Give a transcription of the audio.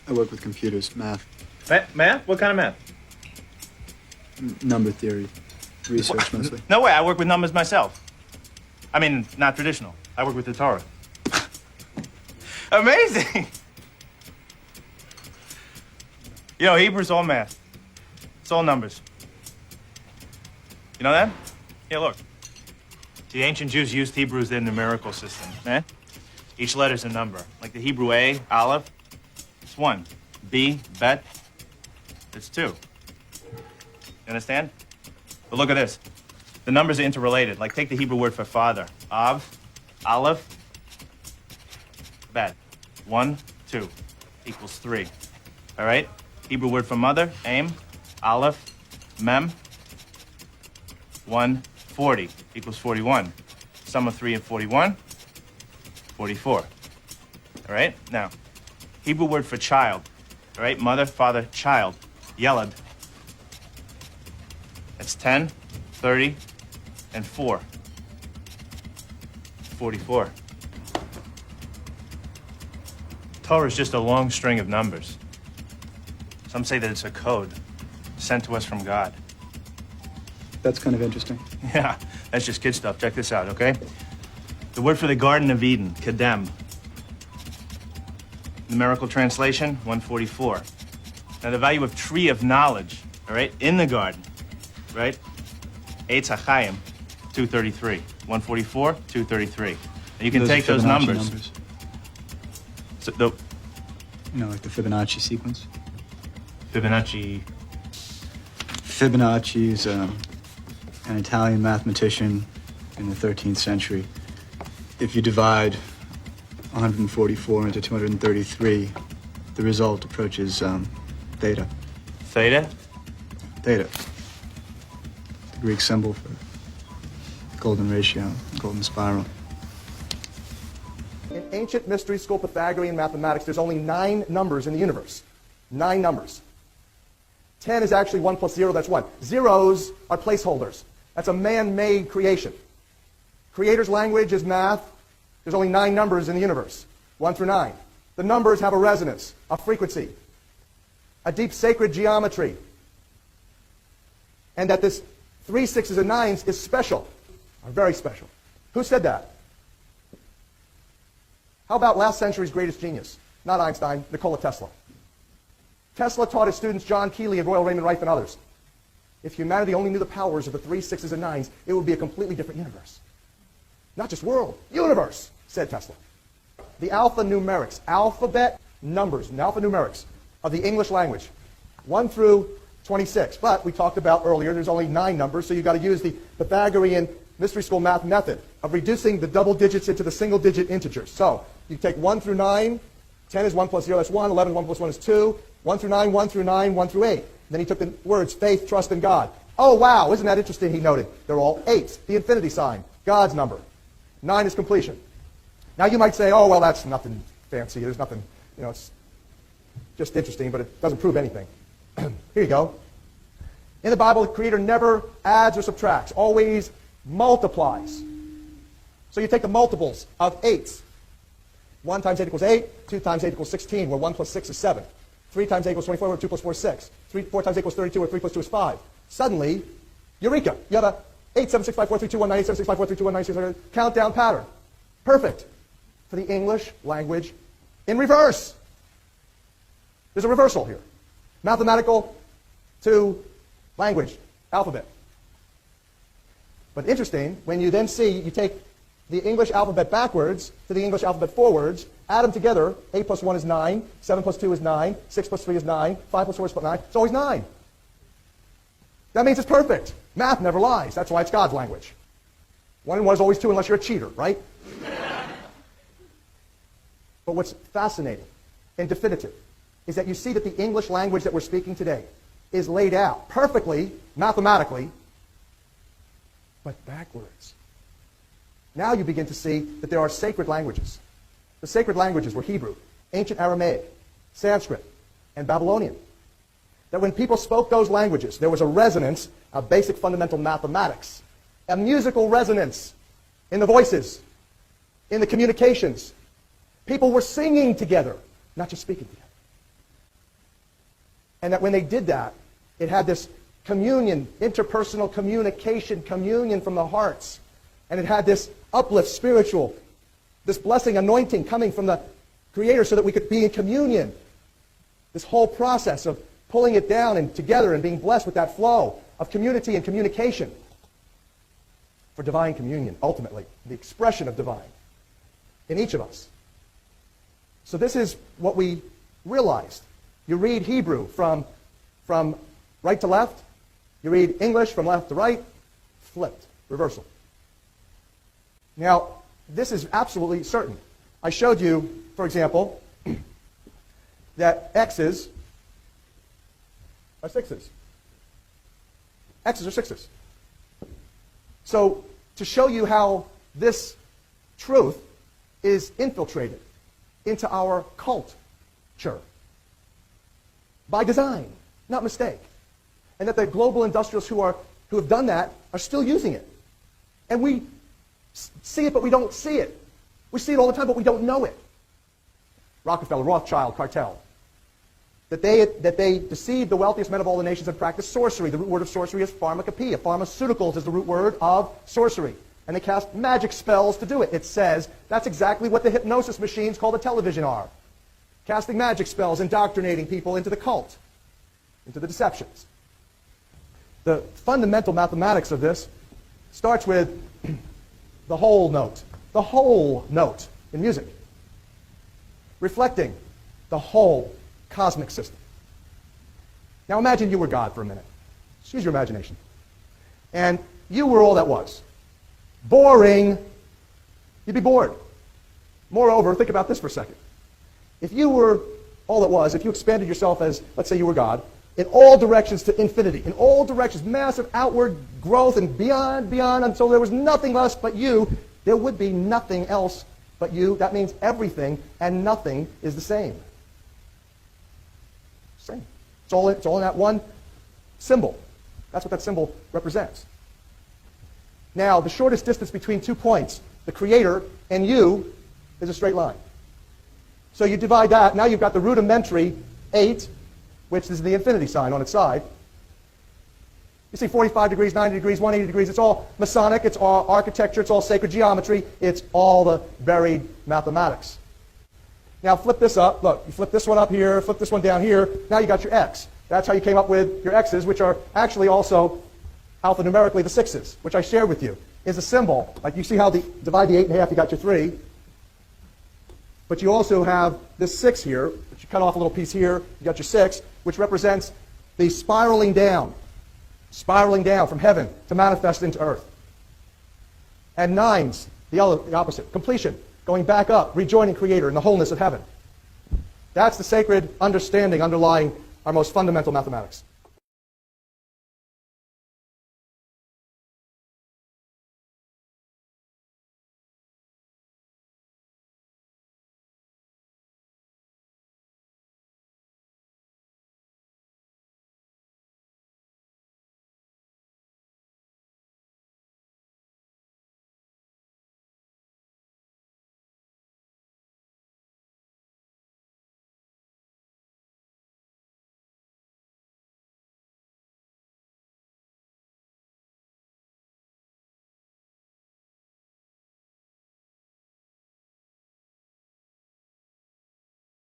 I work with computers, math, Math? What kind of math? number theory, research mostly. No way, I work with numbers myself. I mean, not traditional. I work with the Torah. Amazing! You know, Hebrew's all math. It's all numbers. You know that? Yeah, look. The ancient Jews used Hebrew as their numerical system, eh? Each letter's a number. Like the Hebrew A, Aleph, it's 1. B, Bet, it's 2. You understand? But look at this. The numbers are interrelated. Like take the Hebrew word for father. Av, Aleph, Bet. 1, 2 equals 3. All right? Hebrew word for mother, Aim, Aleph, Mem. 1, 40 equals 41. Sum of 3 and 41, 44. All right? Now, Hebrew word for child. All right? Mother, father, child. Yelad. That's 10, 30, and 4. 44. Torah is just a long string of numbers. Some say that it's a code sent to us from God. That's kind of interesting. Yeah, that's just kid stuff. Check this out, okay? The word for the Garden of Eden, Kedem. Numerical translation, 144. Now the value of tree of knowledge, all right, in the garden, right? Eitz HaChaim, 233. 144, 233. And you can take those Fibonacci numbers. So You know, like the Fibonacci sequence. Fibonacci. Fibonacci is an Italian mathematician in the 13th century. If you divide 144 into 233, the result approaches theta. Theta? Theta. The Greek symbol for golden ratio, golden spiral. In ancient mystery school Pythagorean mathematics, there's only 9 numbers in the universe. 9 numbers. 10 is actually 1 plus 0, that's 1. Zeros are placeholders. That's a man-made creation. Creator's language is math. There's only 9 numbers in the universe, 1 through 9. The numbers have a resonance, a frequency, a deep sacred geometry. And that this 3, 6s, and 9s is special, or very special. Who said that? How about last century's greatest genius? Not Einstein, Nikola Tesla. Tesla taught his students, John Keeley of Royal Raymond Rife and others, if humanity only knew the powers of the 3, 6s, and 9s, it would be a completely different universe. Not just world, universe, said Tesla. The alphanumerics, alphabet numbers, and alphanumerics of the English language, 1 through 26. But we talked about earlier, there's only 9 numbers, so you've got to use the Pythagorean mystery school math method of reducing the double digits into the single digit integers. So you take 1 through 9, 10 is 1 plus 0, that's 1, 11, 1 plus 1 is 2, 1 through 9, 1 through 9, 1 through 8. Then he took the words faith, trust, and God. Oh, wow, isn't that interesting, he noted. They're all 8s, the infinity sign, God's number. 9 is completion. Now you might say, oh, well, that's nothing fancy. There's nothing, it's just interesting, but it doesn't prove anything. Here you go. In the Bible, the Creator never adds or subtracts, always multiplies. So you take the multiples of 8s. 1 times 8 equals 8, 2 times 8 equals 16, where 1 plus 6 is 7. 3 times 8 equals 24, where 2 plus 4 is 6. 4 times 8 equals 32, where 3 plus 2 is 5. Suddenly, eureka, you have a 8, 7, 6, 5, 4, 3, 2, 1, 9, 8, 7, 6, 5, 4, 3, 2, 1, 9, 6, 5, countdown pattern. Perfect for the English language in reverse. There's a reversal here. Mathematical to language, alphabet. But interesting, when you then see, you take the English alphabet backwards to the English alphabet forwards, add them together, 8 plus 1 is 9, 7 plus 2 is 9, 6 plus 3 is 9, 5 plus 4 is 9, it's always 9. That means it's perfect. Math never lies. That's why it's God's language. 1 and 1 is always 2 unless you're a cheater, right? But what's fascinating and definitive is that you see that the English language that we're speaking today is laid out perfectly, mathematically, but backwards. Now you begin to see that there are sacred languages. The sacred languages were Hebrew, ancient Aramaic, Sanskrit, and Babylonian. That when people spoke those languages, there was a resonance of basic fundamental mathematics, a musical resonance in the voices, in the communications. People were singing together, not just speaking together. And that when they did that, it had this communion, interpersonal communication, communion from the hearts. And it had this uplift, spiritual, this blessing, anointing coming from the Creator so that we could be in communion. This whole process of pulling it down and together and being blessed with that flow of community and communication for divine communion, ultimately, the expression of divine in each of us. So this is what we realized. You read Hebrew from right to left. You read English from left to right. Flipped. Reversal. Now, this is absolutely certain. I showed you, for example, that X's are 6's. X's are 6's. So, to show you how this truth is infiltrated into our culture by design, not mistake, and that the global industrialists who have done that are still using it. And we see it, but we don't see it. We see it all the time, but we don't know it. Rockefeller, Rothschild cartel. That they deceived the wealthiest men of all the nations and practiced sorcery. The root word of sorcery is pharmacopoeia. Pharmaceuticals is the root word of sorcery. And they cast magic spells to do it. It says that's exactly what the hypnosis machines called the television are. Casting magic spells, indoctrinating people into the cult, into the deceptions. The fundamental mathematics of this starts with the whole note in music, reflecting the whole cosmic system. Now imagine you were God for a minute. Just use your imagination. And you were all that was. Boring. You'd be bored. Moreover, think about this for a second. If you were all that was, if you expanded yourself as, let's say you were God, in all directions to infinity, in all directions, massive outward growth and beyond, until there was nothing else but you, there would be nothing else but you. That means everything and nothing is the same. Same. It's all in that one symbol. That's what that symbol represents. Now, the shortest distance between 2 points, the Creator and you, is a straight line. So you divide that. Now you've got the rudimentary 8, which is the infinity sign on its side. You see 45 degrees, 90 degrees, 180 degrees. It's all Masonic. It's all architecture. It's all sacred geometry. It's all the buried mathematics. Now flip this up. Look, you flip this one up here, flip this one down here. Now you got your X. That's how you came up with your X's, which are actually also alphanumerically the 6's, which I shared with you, is a symbol. Like you see how divide the 8 in half, you got your 3. But you also have this 6 here, which you cut off a little piece here, you got your 6, which represents the spiraling down from heaven to manifest into earth. And 9's the opposite, completion, going back up, rejoining Creator in the wholeness of heaven. That's the sacred understanding underlying our most fundamental mathematics.